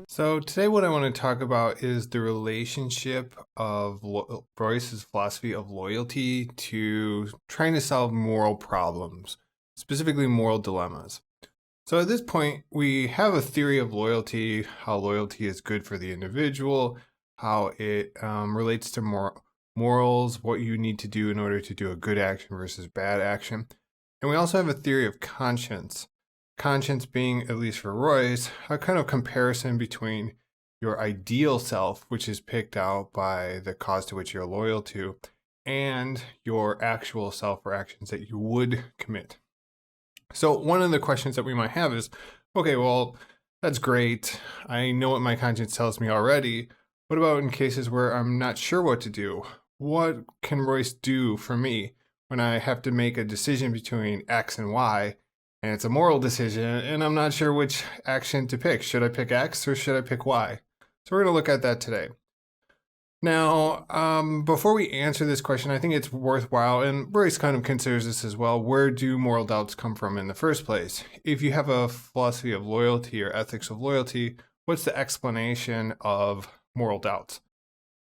So today, what I want to talk about is the relationship of Royce's philosophy of loyalty to trying to solve moral problems, specifically moral dilemmas. So at this point, we have a theory of loyalty, how loyalty is good for the individual, how it relates to morals, what you need to do in order to do a good action versus bad action. And we also have a theory of conscience. Conscience being, at least for Royce, a kind of comparison between your ideal self, which is picked out by the cause to which you're loyal to, and your actual self or actions that you would commit. So, one of the questions that we might have is okay, well, that's great. I know what my conscience tells me already. What about in cases where I'm not sure what to do? What can Royce do for me when I have to make a decision between X and Y? And it's a moral decision, and I'm not sure which action to pick. Should I pick X or should I pick Y? So, we're going to look at that today. Now, before we answer this question, I think it's worthwhile, and Royce kind of considers this as well, where do moral doubts come from in the first place? If you have a philosophy of loyalty or ethics of loyalty, what's the explanation of moral doubts?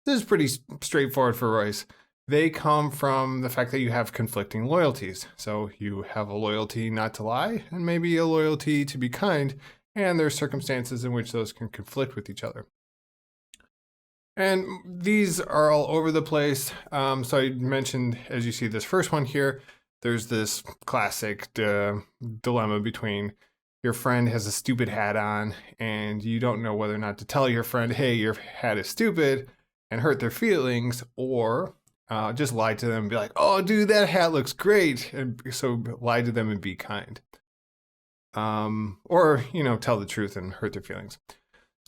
This is pretty straightforward for Royce. They come from the fact that you have conflicting loyalties. So you have a loyalty not to lie, and maybe a loyalty to be kind, and there's circumstances in which those can conflict with each other. And these are all over the place. So I mentioned, as you see this first one here, there's this classic dilemma between your friend has a stupid hat on and you don't know whether or not to tell your friend, hey, your hat is stupid, and hurt their feelings, or just lie to them and be like, oh, dude, that hat looks great. And so lie to them and be kind. Or, tell the truth and hurt their feelings.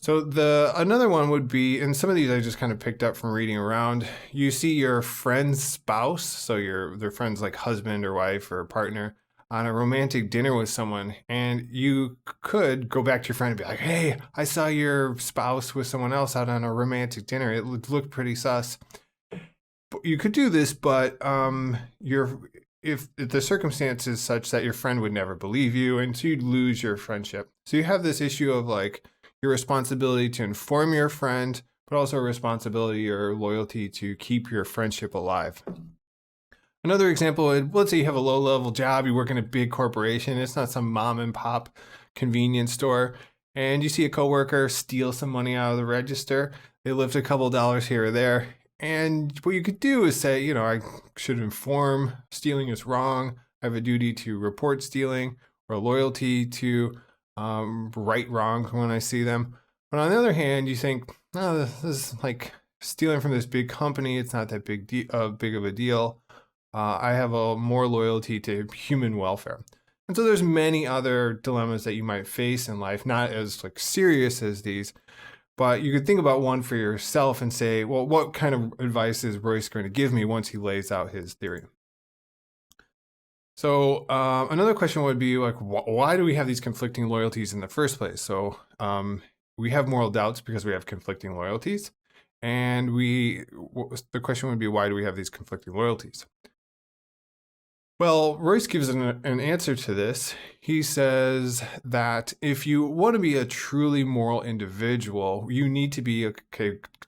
So another one would be, and some of these I just kind of picked up from reading around. You see your friend's spouse, so their friend's like husband or wife or partner, on a romantic dinner with someone, and you could go back to your friend and be like, "Hey, I saw your spouse with someone else out on a romantic dinner. It looked pretty sus." You could do this, but if the circumstance is such that your friend would never believe you, and so you'd lose your friendship. So you have this issue of like your responsibility to inform your friend, but also a responsibility or loyalty to keep your friendship alive. Another example, let's say you have a low-level job, you work in a big corporation, it's not some mom and pop convenience store, and you see a coworker steal some money out of the register. They lift a couple dollars here or there, and what you could do is say, I should inform stealing is wrong. I have a duty to report stealing, or a loyalty to right wrongs when I see them. But on the other hand, you think, oh, this is like stealing from this big company. It's not that big of a deal. I have a more loyalty to human welfare. And so there's many other dilemmas that you might face in life, not as like serious as these, but you could think about one for yourself and say, well, what kind of advice is Royce going to give me once he lays out his theory? So another question would be like, why do we have these conflicting loyalties in the first place? So we have moral doubts because we have conflicting loyalties. And the question would be, why do we have these conflicting loyalties? Well, Royce gives an answer to this. He says that if you want to be a truly moral individual, you need to be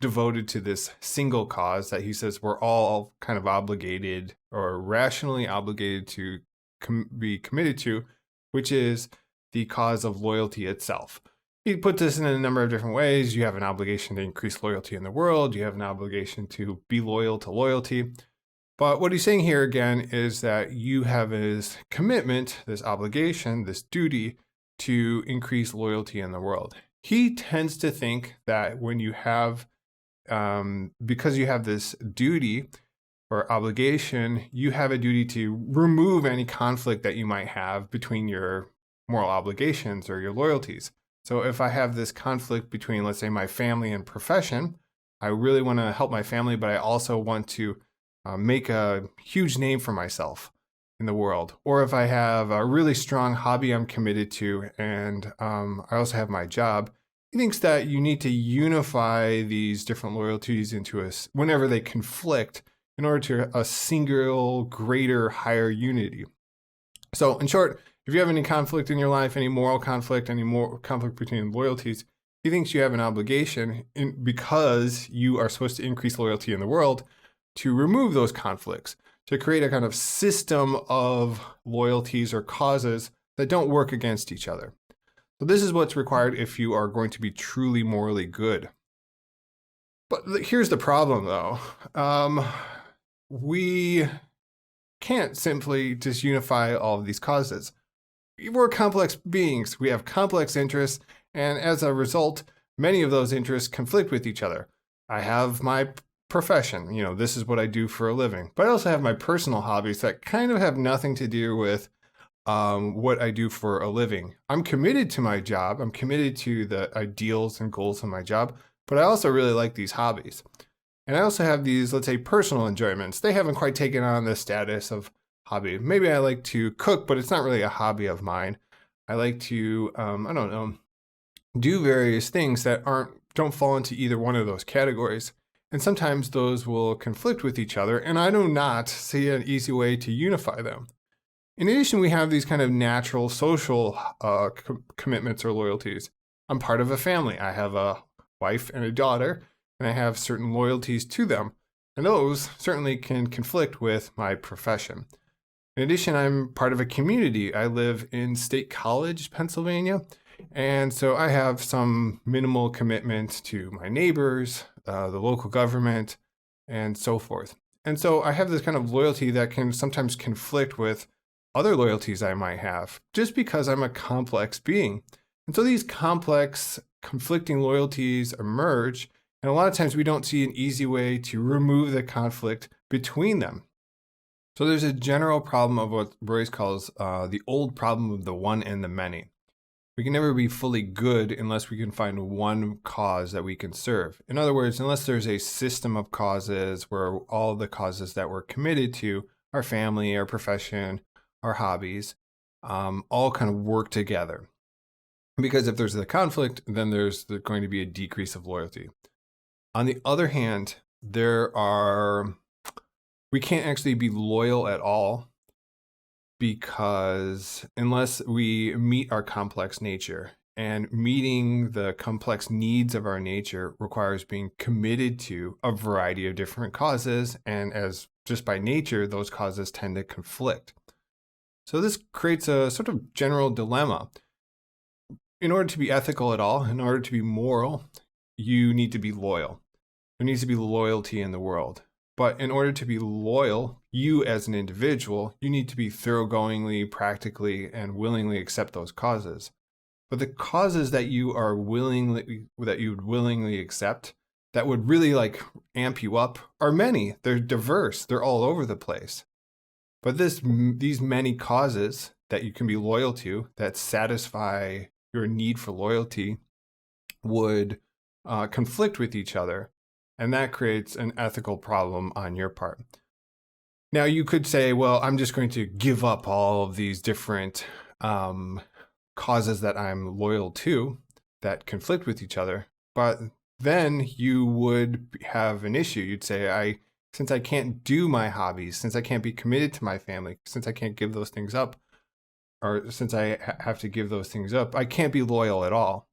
devoted to this single cause that he says we're all kind of obligated or rationally obligated to be committed to, which is the cause of loyalty itself. He puts this in a number of different ways. You have an obligation to increase loyalty in the world. You have an obligation to be loyal to loyalty. But what he's saying here again is that you have this commitment, this obligation, this duty to increase loyalty in the world. He tends to think that when you have, because you have this duty or obligation, you have a duty to remove any conflict that you might have between your moral obligations or your loyalties. So if I have this conflict between, let's say, my family and profession, I really want to help my family, but I also want to make a huge name for myself in the world. Or if I have a really strong hobby I'm committed to, and I also have my job, he thinks that you need to unify these different loyalties into whenever they conflict, in order to a single, greater, higher unity. So in short, if you have any conflict in your life, any moral conflict, any more conflict between loyalties, He thinks you have an obligation because you are supposed to increase loyalty in the world to remove those conflicts, to create a kind of system of loyalties or causes that don't work against each other. So this is what's required if you are going to be truly morally good. But here's the problem, though. We can't simply just unify all of these causes. We're complex beings. We have complex interests, and as a result, many of those interests conflict with each other. I have my profession, this is what I do for a living, but I also have my personal hobbies that kind of have nothing to do with what I do for a living. I'm committed to my job. I'm committed to the ideals and goals of my job, but I also really like these hobbies. And I also have these, let's say, personal enjoyments. They haven't quite taken on the status of hobby. Maybe I like to cook, but it's not really a hobby of mine. I like to, do various things that don't fall into either one of those categories. And sometimes those will conflict with each other, and I do not see an easy way to unify them. In addition, we have these kind of natural social commitments or loyalties. I'm part of a family. I have a wife and a daughter, and I have certain loyalties to them. And those certainly can conflict with my profession. In addition, I'm part of a community. I live in State College, Pennsylvania, and so I have some minimal commitment to my neighbors, the local government, and so forth. And so I have this kind of loyalty that can sometimes conflict with other loyalties I might have, just because I'm a complex being. And so these complex, conflicting loyalties emerge, and a lot of times we don't see an easy way to remove the conflict between them. So there's a general problem of what Royce calls the old problem of the one and the many. We can never be fully good unless we can find one cause that we can serve. In other words, unless there's a system of causes where all the causes that we're committed to, our family, our profession, our hobbies, all kind of work together. Because if there's a conflict, then there's going to be a decrease of loyalty. On the other hand, we can't actually be loyal at all, because unless we meet our complex nature, and meeting the complex needs of our nature requires being committed to a variety of different causes, and as just by nature, those causes tend to conflict. So this creates a sort of general dilemma. In order to be ethical at all, in order to be moral, you need to be loyal. There needs to be loyalty in the world. But in order to be loyal, you as an individual, you need to be thoroughgoingly, practically, and willingly accept those causes. But the causes that you would willingly accept, that would really amp you up, are many. They're diverse. They're all over the place. But these many causes that you can be loyal to, that satisfy your need for loyalty, would conflict with each other. And that creates an ethical problem on your part. Now, you could say, well, I'm just going to give up all of these different causes that I'm loyal to that conflict with each other. But then you would have an issue. You'd say, since I can't do my hobbies, since I can't be committed to my family, since I can't give those things up, or since I have to give those things up, I can't be loyal at all.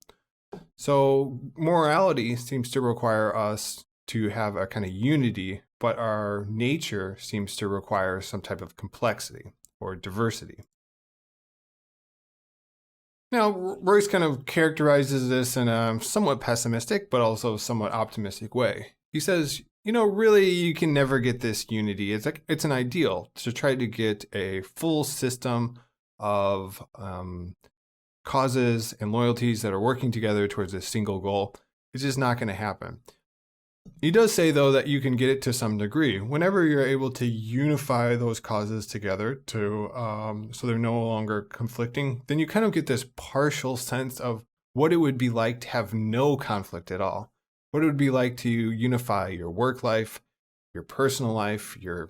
So morality seems to require us to have a kind of unity, but our nature seems to require some type of complexity or diversity. Now, Royce kind of characterizes this in a somewhat pessimistic, but also somewhat optimistic way. He says, really, you can never get this unity. It's an ideal to try to get a full system of causes and loyalties that are working together towards a single goal. It's just not going to happen. He does say, though, that you can get it to some degree. Whenever you're able to unify those causes together so they're no longer conflicting, then you kind of get this partial sense of what it would be like to have no conflict at all. What it would be like to unify your work life, your personal life, your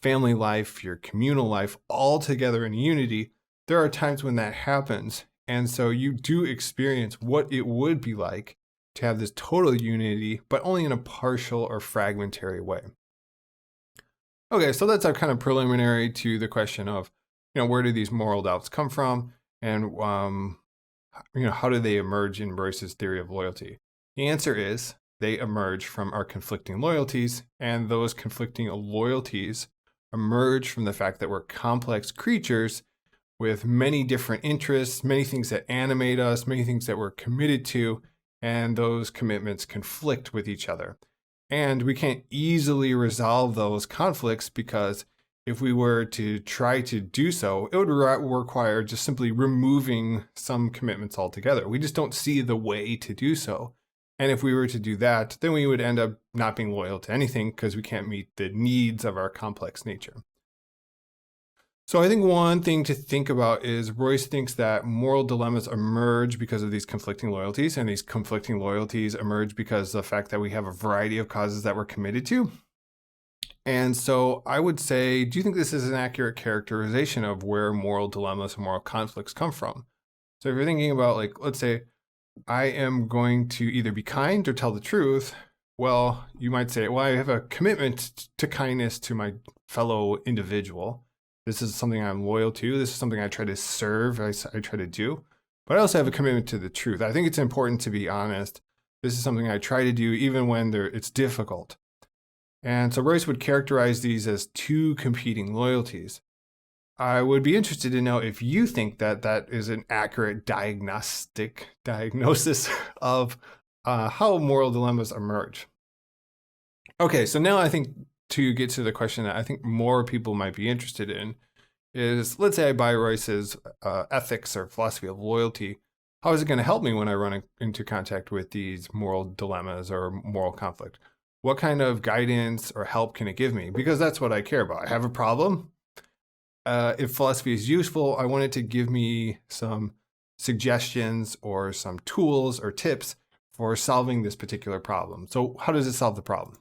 family life, your communal life, all together in unity. There are times when that happens. And so you do experience what it would be like to have this total unity, but only in a partial or fragmentary way. Okay, so that's our kind of preliminary to the question of, where do these moral doubts come from, and how do they emerge in Royce's theory of loyalty? The answer is they emerge from our conflicting loyalties, and those conflicting loyalties emerge from the fact that we're complex creatures with many different interests, many things that animate us, many things that we're committed to, and those commitments conflict with each other. And we can't easily resolve those conflicts because if we were to try to do so, it would require just simply removing some commitments altogether. We just don't see the way to do so. And if we were to do that, then we would end up not being loyal to anything because we can't meet the needs of our complex nature. So I think one thing to think about is Royce thinks that moral dilemmas emerge because of these conflicting loyalties, and these conflicting loyalties emerge because of the fact that we have a variety of causes that we're committed to. And so I would say, do you think this is an accurate characterization of where moral dilemmas and moral conflicts come from? So if you're thinking about, like, let's say I am going to either be kind or tell the truth, well, you might say, well, I have a commitment to kindness to my fellow individual. This is something I'm loyal to. This is something I try to serve, I try to do. But I also have a commitment to the truth. I think it's important to be honest. This is something I try to do even when it's difficult. And so Royce would characterize these as two competing loyalties. I would be interested to know if you think that that is an accurate diagnosis of how moral dilemmas emerge. Okay, so now I think to get to the question that I think more people might be interested in is, let's say I buy Royce's ethics or philosophy of loyalty. How is it going to help me when I run into contact with these moral dilemmas or moral conflict? What kind of guidance or help can it give me? Because that's what I care about. I have a problem. If philosophy is useful, I want it to give me some suggestions or some tools or tips for solving this particular problem. So how does it solve the problem?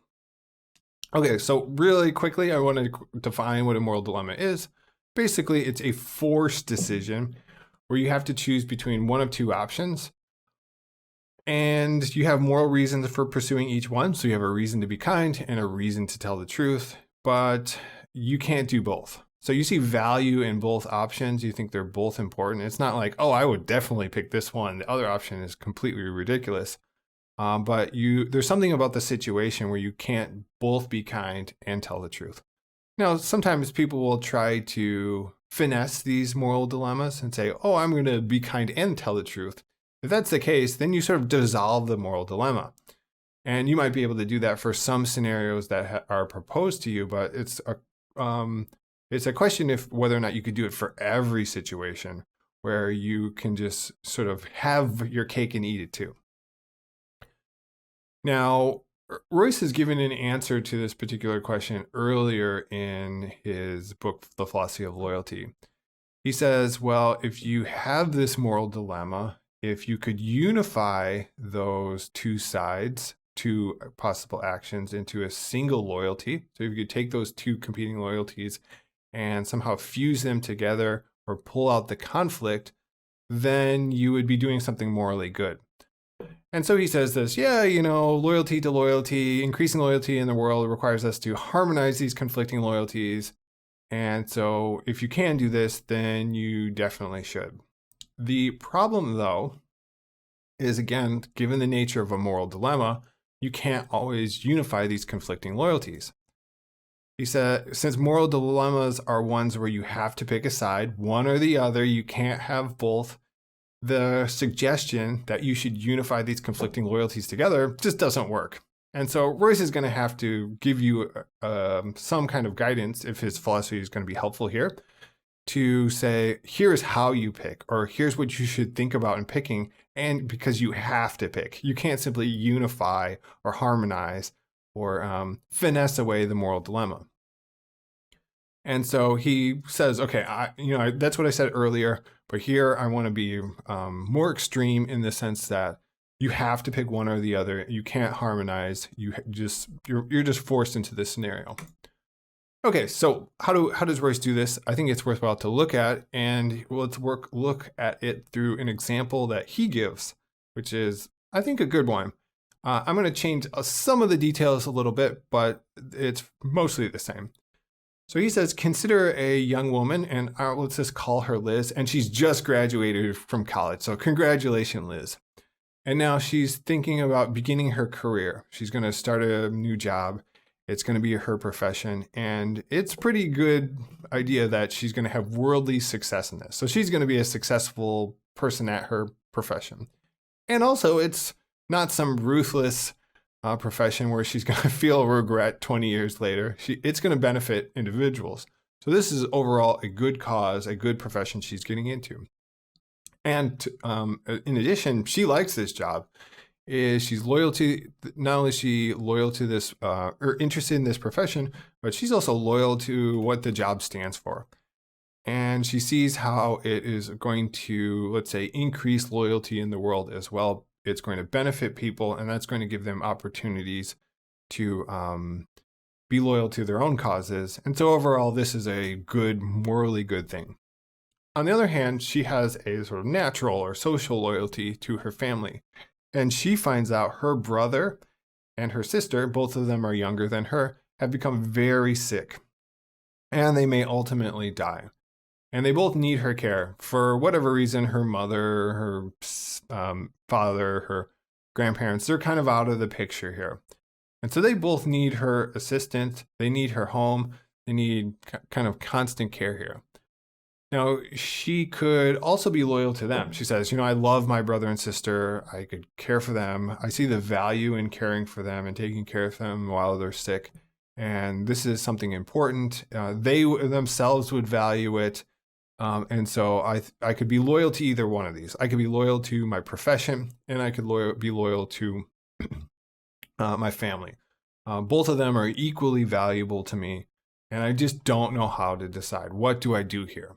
Okay, so really quickly, I want to define what a moral dilemma is. Basically, it's a forced decision where you have to choose between one of two options. And you have moral reasons for pursuing each one. So you have a reason to be kind and a reason to tell the truth, but you can't do both. So you see value in both options. You think they're both important. It's not like, oh, I would definitely pick this one. The other option is completely ridiculous. But there's something about the situation where you can't both be kind and tell the truth. Now, sometimes people will try to finesse these moral dilemmas and say, oh, I'm going to be kind and tell the truth. If that's the case, then you sort of dissolve the moral dilemma. And you might be able to do that for some scenarios that are proposed to you, but it's a question of whether or not you could do it for every situation where you can just sort of have your cake and eat it too. Now, Royce has given an answer to this particular question earlier in his book, The Philosophy of Loyalty. He says, well, if you have this moral dilemma, if you could unify those two sides, two possible actions into a single loyalty, so if you could take those two competing loyalties and somehow fuse them together or pull out the conflict, then you would be doing something morally good. And so he says this, loyalty to loyalty, increasing loyalty in the world requires us to harmonize these conflicting loyalties. And so if you can do this, then you definitely should. The problem, though, is, again, given the nature of a moral dilemma, you can't always unify these conflicting loyalties. He said, since moral dilemmas are ones where you have to pick a side, one or the other, you can't have both, the suggestion that you should unify these conflicting loyalties together just doesn't work. And so Royce is going to have to give you some kind of guidance, if his philosophy is going to be helpful here, to say, here's how you pick, or here's what you should think about in picking, and because you have to pick. You can't simply unify or harmonize or finesse away the moral dilemma. And so he says, okay, that's what I said earlier, but here I want to be more extreme in the sense that you have to pick one or the other. You can't harmonize. You're just forced into this scenario. Okay, so how does Royce do this? I think it's worthwhile to look at, and let's look at it through an example that he gives, which is, I think, a good one. I'm going to change some of the details a little bit, but it's mostly the same. So he says, consider a young woman, and let's just call her Liz, and she's just graduated from college. So congratulations, Liz. And now she's thinking about beginning her career. She's going to start a new job. It's going to be her profession. And it's a pretty good idea that she's going to have worldly success in this. So she's going to be a successful person at her profession. And also, it's not some ruthless profession where she's going to feel regret 20 years later. It's going to benefit individuals. So this is overall a good cause, a good profession she's getting into. And in addition, she likes this job. She's loyal to, not only is she loyal to this or interested in this profession, but she's also loyal to what the job stands for. And she sees how it is going to, let's say, increase loyalty in the world as well. It's going to benefit people, and that's going to give them opportunities to be loyal to their own causes. And so overall, this is a good, morally good thing. On the other hand, she has a sort of natural or social loyalty to her family. And she finds out her brother and her sister, both of them are younger than her, have become very sick. And they may ultimately die. And they both need her care. For whatever reason, her mother, her father, her grandparents, they're kind of out of the picture here. And so they both need her assistance. They need her home. They need kind of constant care here. Now, she could also be loyal to them. She says, I love my brother and sister. I could care for them. I see the value in caring for them and taking care of them while they're sick. And this is something important. They themselves would value it. And so I could be loyal to either one of these. I could be loyal to my profession, and I could be loyal to my family. Both of them are equally valuable to me. And I just don't know how to decide. What do I do here?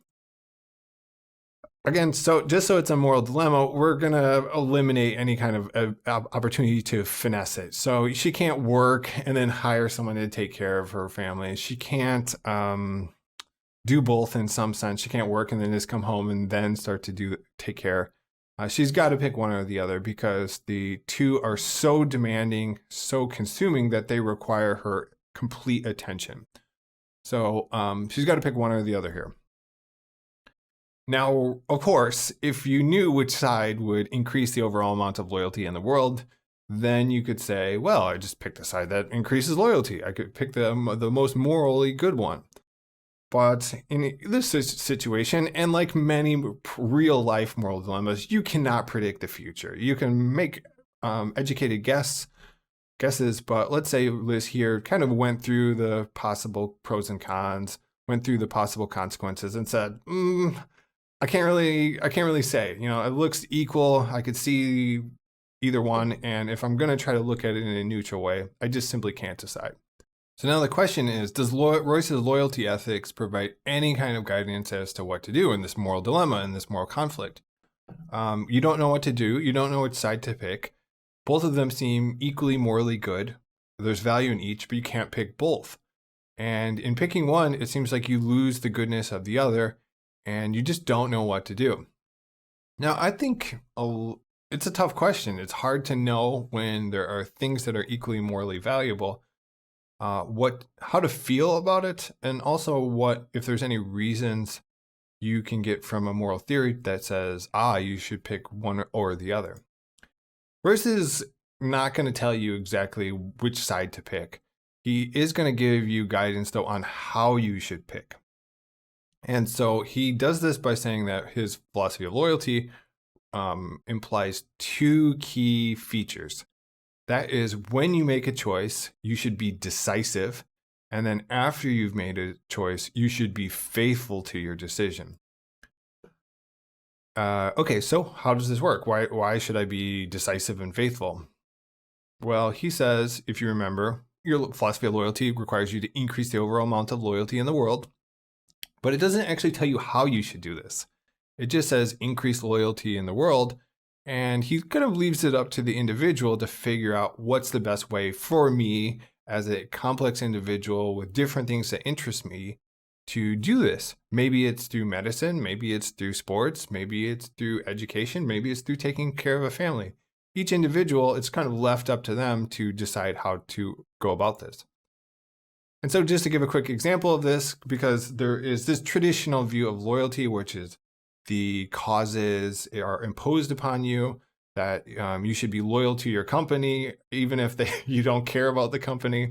Again, so just so it's a moral dilemma, we're going to eliminate any kind of opportunity to finesse it. So she can't work and then hire someone to take care of her family. She can't do both in some sense. She can't work and then just come home and then start to take care. She's got to pick one or the other because the two are so demanding, so consuming that they require her complete attention. So she's got to pick one or the other here. Now, of course, if you knew which side would increase the overall amount of loyalty in the world, then you could say, well, I just picked the side that increases loyalty. I could pick the most morally good one. But in this situation, and like many real life moral dilemmas, you cannot predict the future. You can make educated guesses, but let's say Liz here kind of went through the possible pros and cons, went through the possible consequences and said, I can't really say, it looks equal. I could see either one. And if I'm going to try to look at it in a neutral way, I just simply can't decide. So now the question is, does Royce's loyalty ethics provide any kind of guidance as to what to do in this moral dilemma, in this moral conflict? You don't know what to do. You don't know which side to pick. Both of them seem equally morally good. There's value in each, but you can't pick both. And in picking one, it seems like you lose the goodness of the other, and you just don't know what to do. Now, I think it's a tough question. It's hard to know when there are things that are equally morally valuable, how to feel about it, and also what if there's any reasons you can get from a moral theory that says, you should pick one or the other. Royce is not going to tell you exactly which side to pick. He is going to give you guidance, though, on how you should pick. And so he does this by saying that his philosophy of loyalty implies two key features. That is, when you make a choice, you should be decisive. And then after you've made a choice, you should be faithful to your decision. Okay, so how does this work? Why should I be decisive and faithful? Well, he says, if you remember, your philosophy of loyalty requires you to increase the overall amount of loyalty in the world. But it doesn't actually tell you how you should do this. It just says increase loyalty in the world. And he kind of leaves it up to the individual to figure out what's the best way for me as a complex individual with different things that interest me to do this. Maybe it's through medicine, maybe it's through sports, maybe it's through education, maybe it's through taking care of a family. Each individual, it's kind of left up to them to decide how to go about this. And so just to give a quick example of this, because there is this traditional view of loyalty, which is the causes are imposed upon you, that you should be loyal to your company, even if you don't care about the company.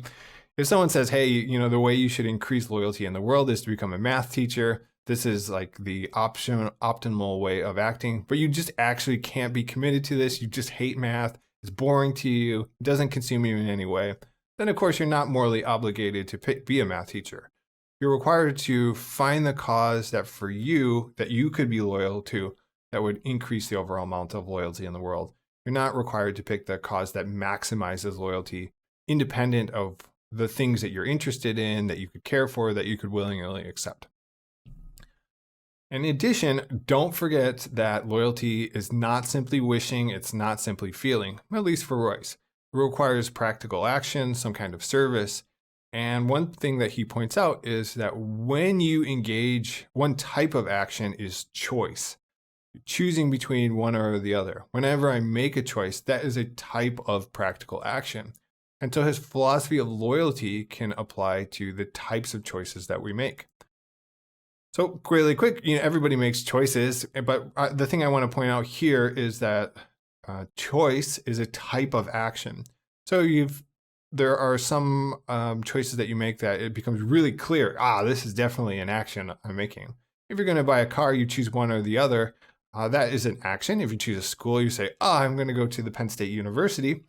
If someone says, hey, the way you should increase loyalty in the world is to become a math teacher, this is like the optimal way of acting, but you just actually can't be committed to this. You just hate math. It's boring to you. It doesn't consume you in any way. Then of course you're not morally obligated to be a math teacher. You're required to find the cause that for you, that you could be loyal to, that would increase the overall amount of loyalty in the world. You're not required to pick the cause that maximizes loyalty, independent of the things that you're interested in, that you could care for, that you could willingly accept. In addition, don't forget that loyalty is not simply wishing, it's not simply feeling, at least for Royce. It requires practical action, some kind of service. And one thing that he points out is that when you engage, one type of action is choice, choosing between one or the other. Whenever I make a choice, that is a type of practical action. And so his philosophy of loyalty can apply to the types of choices that we make. So really quick, everybody makes choices, but the thing I want to point out here is that choice is a type of action. So there are some choices that you make that it becomes really clear, this is definitely an action I'm making. If you're going to buy a car, you choose one or the other. That is an action. If you choose a school, you say, I'm going to go to the Penn State University.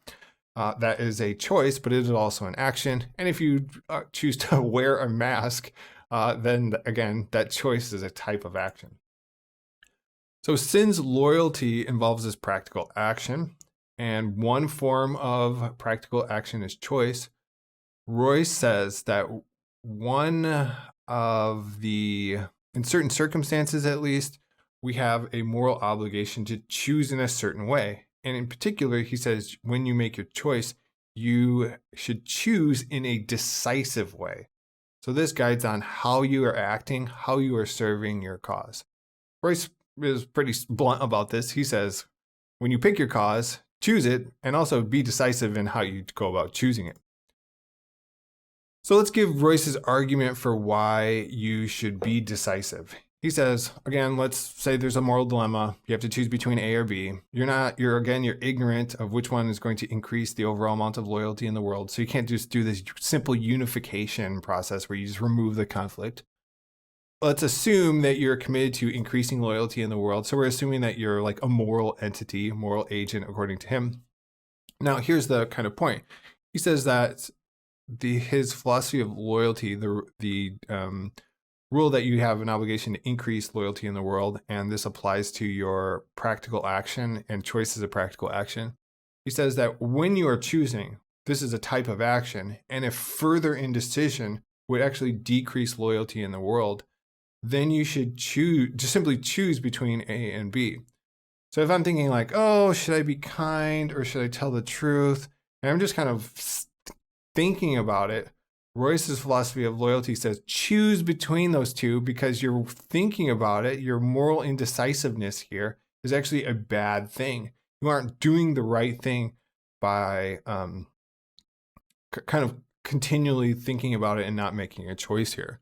That is a choice, but it is also an action. And if you choose to wear a mask, then again, that choice is a type of action. So since loyalty involves this practical action, and one form of practical action is choice, Royce says that in certain circumstances at least, we have a moral obligation to choose in a certain way. And in particular, he says, when you make your choice, you should choose in a decisive way. So this guides on how you are acting, how you are serving your cause. Royce is pretty blunt about this. He says, when you pick your cause, choose it, and also be decisive in how you go about choosing it. So let's give Royce's argument for why you should be decisive. He says, again, let's say there's a moral dilemma. You have to choose between A or B. You're ignorant of which one is going to increase the overall amount of loyalty in the world. So you can't just do this simple unification process where you just remove the conflict. Let's assume that you're committed to increasing loyalty in the world. So we're assuming that you're like a moral entity, moral agent, according to him. Now, here's the kind of point. He says that his philosophy of loyalty, the rule that you have an obligation to increase loyalty in the world, and this applies to your practical action and choices of practical action. He says that when you are choosing, this is a type of action, and if further indecision would actually decrease loyalty in the world, then you should simply choose between A and B. So if I'm thinking like, should I be kind or should I tell the truth? And I'm just kind of thinking about it. Royce's philosophy of loyalty says choose between those two because you're thinking about it. Your moral indecisiveness here is actually a bad thing. You aren't doing the right thing by kind of continually thinking about it and not making a choice here.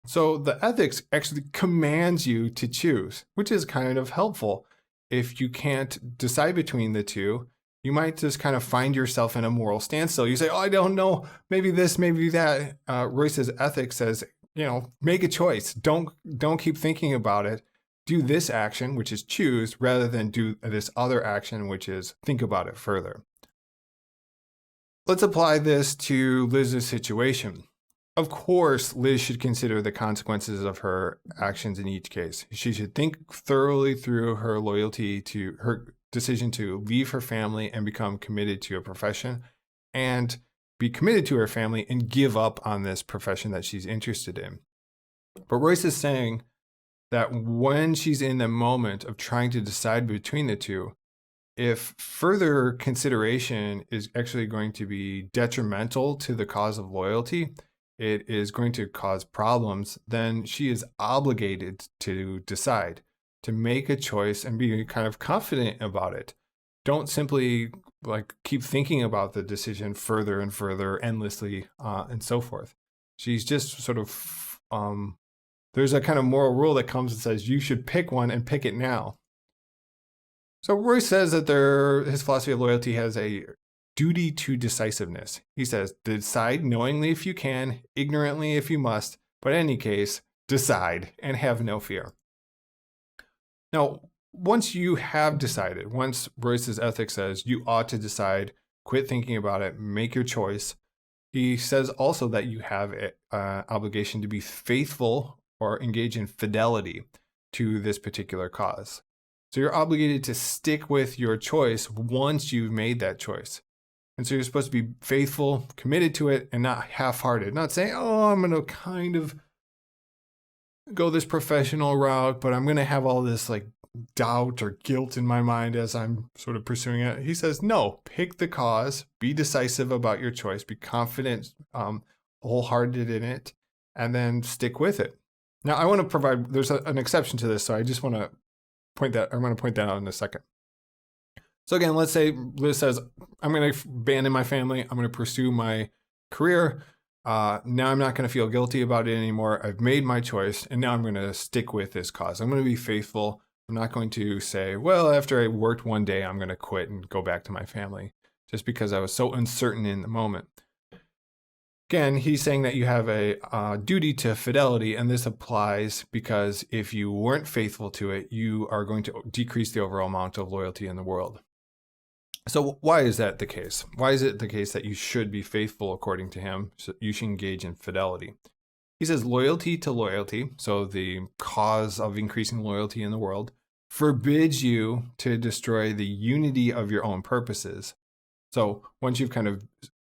So the ethics actually commands you to choose, which is kind of helpful. If you can't decide between the two, you might just kind of find yourself in a moral standstill. You say, I don't know, maybe this, maybe that. Royce's ethics says, make a choice. Don't keep thinking about it. Do this action, which is choose, rather than do this other action, which is think about it further. Let's apply this to Liz's situation. Of course, Liz should consider the consequences of her actions in each case. She should think thoroughly through her loyalty to her decision to leave her family and become committed to a profession, and be committed to her family and give up on this profession that she's interested in. But Royce is saying that when she's in the moment of trying to decide between the two, if further consideration is actually going to be detrimental to the cause of loyalty, it is going to cause problems, then she is obligated to decide, to make a choice and be kind of confident about it. Don't simply keep thinking about the decision further and further endlessly and so forth. She's just sort of, there's a kind of moral rule that comes and says you should pick one and pick it now. So Royce says that his philosophy of loyalty has a duty to decisiveness. He says, decide knowingly if you can, ignorantly if you must, but in any case, decide and have no fear. Now, once you have decided, once Royce's ethic says you ought to decide, quit thinking about it, make your choice, he says also that you have an obligation to be faithful or engage in fidelity to this particular cause. So you're obligated to stick with your choice once you've made that choice. And so you're supposed to be faithful, committed to it, and not half-hearted. Not saying, oh, I'm going to kind of go this professional route, but I'm going to have all this like doubt or guilt in my mind as I'm sort of pursuing it. He says, no, pick the cause, be decisive about your choice, be confident, wholehearted in it, and then stick with it. Now, I want to provide, there's an exception to this, so I just want to point that out in a second. So again, let's say Liz says, I'm going to abandon my family. I'm going to pursue my career. Now I'm not going to feel guilty about it anymore. I've made my choice, and now I'm going to stick with this cause. I'm going to be faithful. I'm not going to say, well, after I worked one day, I'm going to quit and go back to my family just because I was so uncertain in the moment. Again, he's saying that you have a duty to fidelity, and this applies because if you weren't faithful to it, you are going to decrease the overall amount of loyalty in the world. So why is that the case? Why is it the case that you should be faithful according to him? So you should engage in fidelity. He says loyalty to loyalty, so the cause of increasing loyalty in the world, forbids you to destroy the unity of your own purposes. So once you've kind of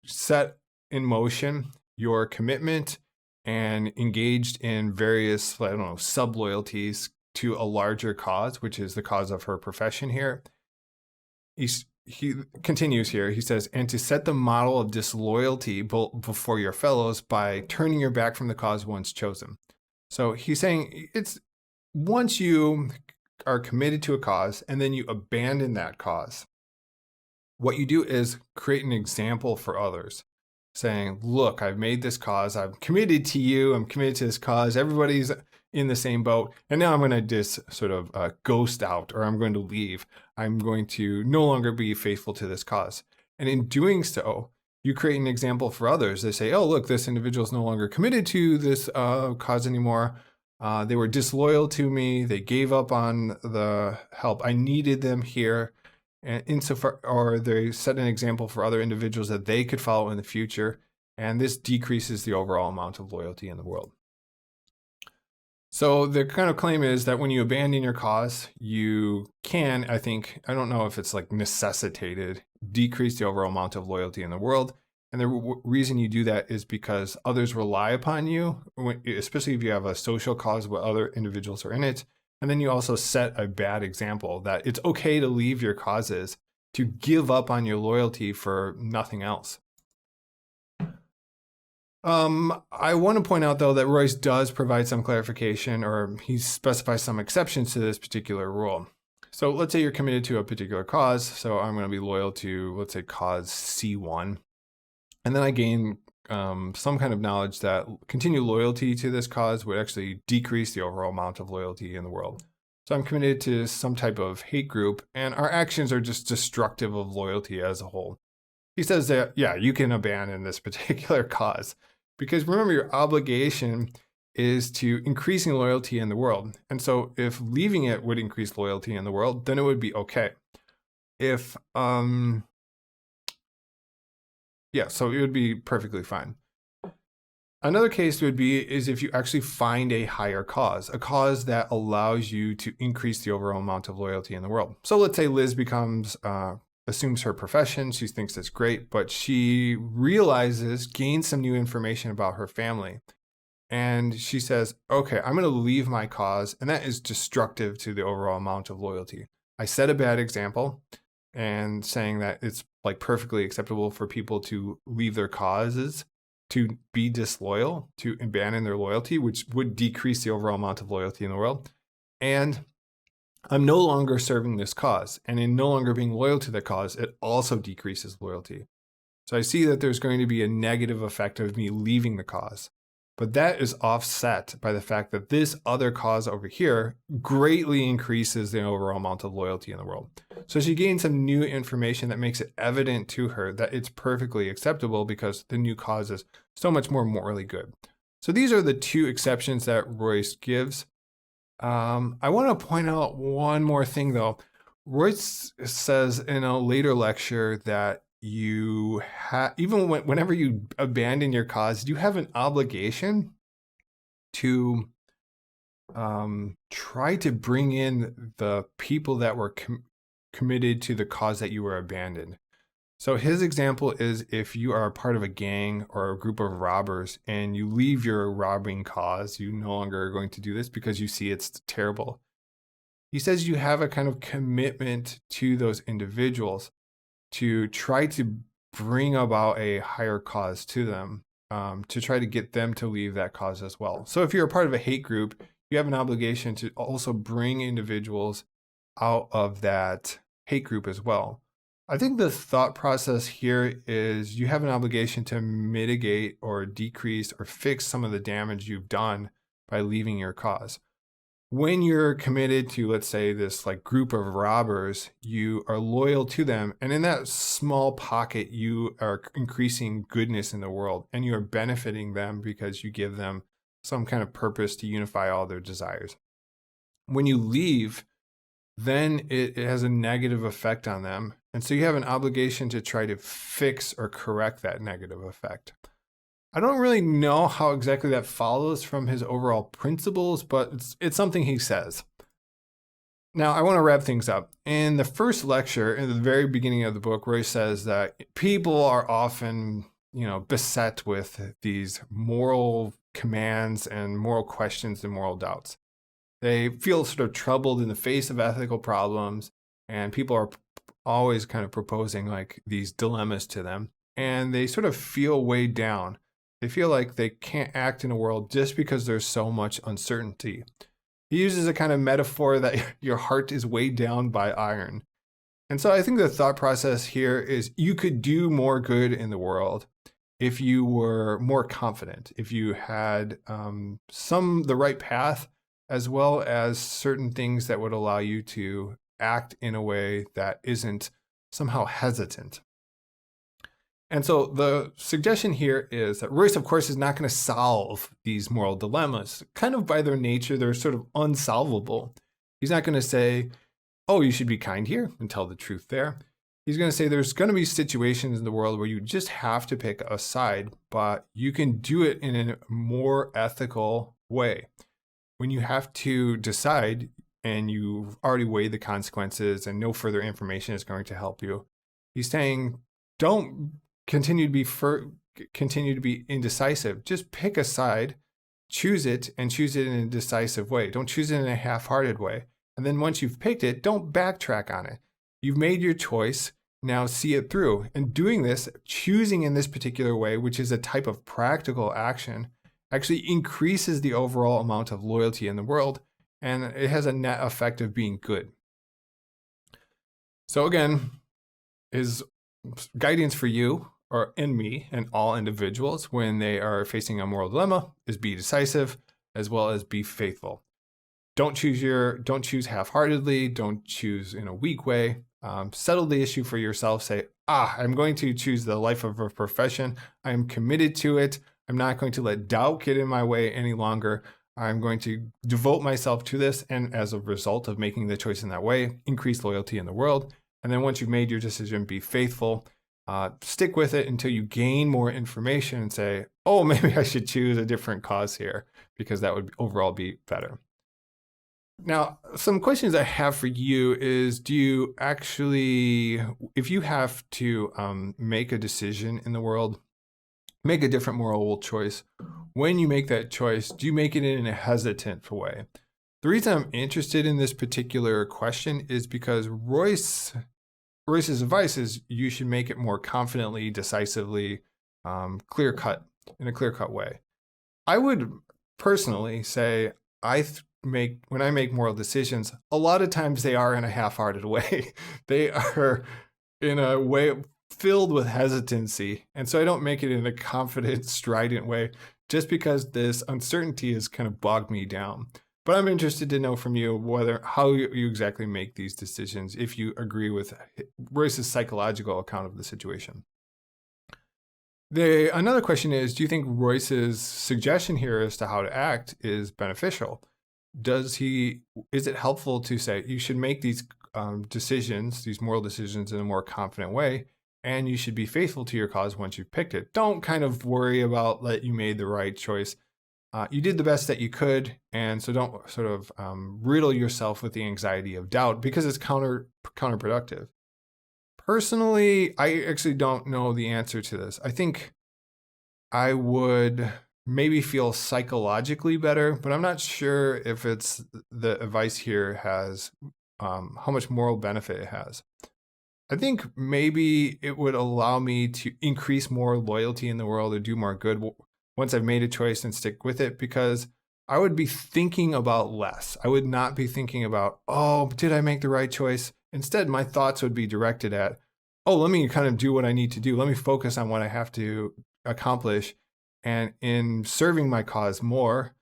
set in motion your commitment and engaged in various, I don't know, sub-loyalties to a larger cause, which is the cause of her profession here, he continues here. He says, and to set the model of disloyalty before your fellows by turning your back from the cause once chosen. So he's saying it's once you are committed to a cause and then you abandon that cause, what you do is create an example for others, saying, look, I've made this cause. I'm committed to you. I'm committed to this cause. Everybody's in the same boat. And now I'm going to just sort of ghost out, or I'm going to leave. I'm going to no longer be faithful to this cause. And in doing so, you create an example for others. They say, oh, look, this individual is no longer committed to this cause anymore. They were disloyal to me. They gave up on the help. I needed them here. And insofar, or they set an example for other individuals that they could follow in the future. And this decreases the overall amount of loyalty in the world. So the kind of claim is that when you abandon your cause, you can, I don't know if it's like necessitated, decrease the overall amount of loyalty in the world. And the reason you do that is because others rely upon you, especially if you have a social cause where other individuals are in it. And then you also set a bad example that it's okay to leave your causes, to give up on your loyalty for nothing else. I want to point out, though, that Royce does provide some clarification, or he specifies some exceptions to this particular rule. So let's say you're committed to a particular cause. So I'm going to be loyal to, let's say, cause C1. And then I gain some kind of knowledge that continued loyalty to this cause would actually decrease the overall amount of loyalty in the world. So I'm committed to some type of hate group, and our actions are just destructive of loyalty as a whole. He says that, yeah, you can abandon this particular cause. Because remember, your obligation is to increasing loyalty in the world. And so if leaving it would increase loyalty in the world, then it would be okay. If, so it would be perfectly fine. Another case is if you actually find a higher cause, a cause that allows you to increase the overall amount of loyalty in the world. So let's say Liz assumes her profession. She thinks that's great, but she gains some new information about her family. And she says, okay, I'm going to leave my cause. And that is destructive to the overall amount of loyalty. I set a bad example, and saying that it's like perfectly acceptable for people to leave their causes, to be disloyal, to abandon their loyalty, which would decrease the overall amount of loyalty in the world. And I'm no longer serving this cause, and in no longer being loyal to the cause, it also decreases loyalty. So I see that there's going to be a negative effect of me leaving the cause. But that is offset by the fact that this other cause over here greatly increases the overall amount of loyalty in the world. So she gains some new information that makes it evident to her that it's perfectly acceptable because the new cause is so much more morally good. So these are the two exceptions that Royce gives. I want to point out one more thing though. Royce says in a later lecture that you have, even whenever you abandon your cause, you have an obligation to try to bring in the people that were committed to the cause that you were abandoned. So his example is if you are a part of a gang or a group of robbers and you leave your robbing cause, you no longer are going to do this because you see it's terrible. He says you have a kind of commitment to those individuals to try to bring about a higher cause to them, to try to get them to leave that cause as well. So if you're a part of a hate group, you have an obligation to also bring individuals out of that hate group as well. I think the thought process here is you have an obligation to mitigate or decrease or fix some of the damage you've done by leaving your cause. When you're committed to, let's say, this like group of robbers, you are loyal to them. And in that small pocket, you are increasing goodness in the world and you are benefiting them because you give them some kind of purpose to unify all their desires. When you leave, then it has a negative effect on them. And so you have an obligation to try to fix or correct that negative effect. I don't really know how exactly that follows from his overall principles, but it's something he says. Now, I want to wrap things up. In the first lecture, in the very beginning of the book, Roy says that people are often, beset with these moral commands and moral questions and moral doubts. They feel sort of troubled in the face of ethical problems, and people are always kind of proposing like these dilemmas to them, and they sort of feel weighed down. They feel like they can't act in a world just because there's so much uncertainty. He uses a kind of metaphor that your heart is weighed down by iron. And so I think the thought process here is you could do more good in the world if you were more confident, if you had the right path, as well as certain things that would allow you to act in a way that isn't somehow hesitant. And so the suggestion here is that Royce, of course, is not going to solve these moral dilemmas. Kind of by their nature, they're sort of unsolvable. He's not going to say, oh, you should be kind here and tell the truth there. He's going to say there's going to be situations in the world where you just have to pick a side, but you can do it in a more ethical way. When you have to decide and you've already weighed the consequences and no further information is going to help you, he's saying don't continue to be indecisive. Just pick a side, choose it, and choose it in a decisive way. Don't choose it in a half-hearted way. And then once you've picked it, don't backtrack on it. You've made your choice. Now see it through. And doing this, choosing in this particular way, which is a type of practical action, actually increases the overall amount of loyalty in the world, and it has a net effect of being good. So again, his guidance for you or in me and all individuals when they are facing a moral dilemma is be decisive as well as be faithful. Don't choose half-heartedly. Don't choose in a weak way. Settle the issue for yourself. Say, I'm going to choose the life of a profession. I am committed to it. I'm not going to let doubt get in my way any longer. I'm going to devote myself to this. And as a result of making the choice in that way, increase loyalty in the world. And then once you've made your decision, be faithful. Stick with it until you gain more information and say, oh, maybe I should choose a different cause here because that would overall be better. Now, some questions I have for you is, do you actually, if you have to make a decision in the world, make a different moral choice, when you make that choice, do you make it in a hesitant way? The reason I'm interested in this particular question is because Royce's advice is you should make it more confidently, decisively, clear-cut, in a clear-cut way. I would personally say when I make moral decisions, a lot of times they are in a half-hearted way. They are in a way filled with hesitancy. And so I don't make it in a confident, strident way. just because this uncertainty has kind of bogged me down. But I'm interested to know from you how you exactly make these decisions, if you agree with Royce's psychological account of the situation. Another question is, do you think Royce's suggestion here as to how to act is beneficial? Is it helpful to say you should make these decisions, these moral decisions, in a more confident way, and you should be faithful to your cause once you've picked it? Don't kind of worry about that you made the right choice. You did the best that you could, and so don't sort of riddle yourself with the anxiety of doubt, because it's counterproductive. Personally, I actually don't know the answer to this. I think I would maybe feel psychologically better, but I'm not sure if it's the advice here has how much moral benefit it has. I think maybe it would allow me to increase more loyalty in the world or do more good once I've made a choice and stick with it, because I would be thinking about less. I would not be thinking about, oh, did I make the right choice? Instead, my thoughts would be directed at, oh, let me kind of do what I need to do. Let me focus on what I have to accomplish. And in serving my cause more,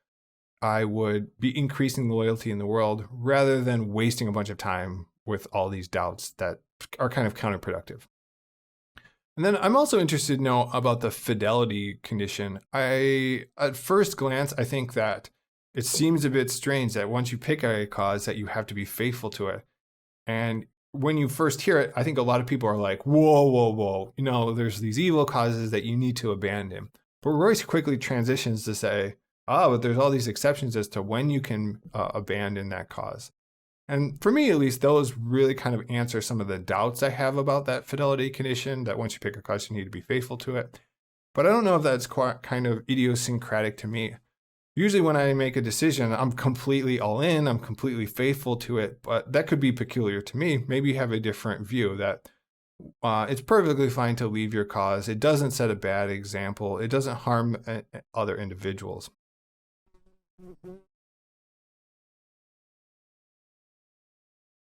I would be increasing the loyalty in the world rather than wasting a bunch of time with all these doubts that are kind of counterproductive. And then I'm also interested to know about the fidelity condition. At first glance, I think that it seems a bit strange that once you pick a cause that you have to be faithful to it. And when you first hear it, I think a lot of people are like, whoa, whoa, whoa. There's these evil causes that you need to abandon. But Royce quickly transitions to say, but there's all these exceptions as to when you can abandon that cause. And for me, at least, those really kind of answer some of the doubts I have about that fidelity condition, that once you pick a cause, you need to be faithful to it. But I don't know if that's quite kind of idiosyncratic to me. Usually when I make a decision, I'm completely all in, I'm completely faithful to it, but that could be peculiar to me. Maybe you have a different view that it's perfectly fine to leave your cause. It doesn't set a bad example. It doesn't harm other individuals.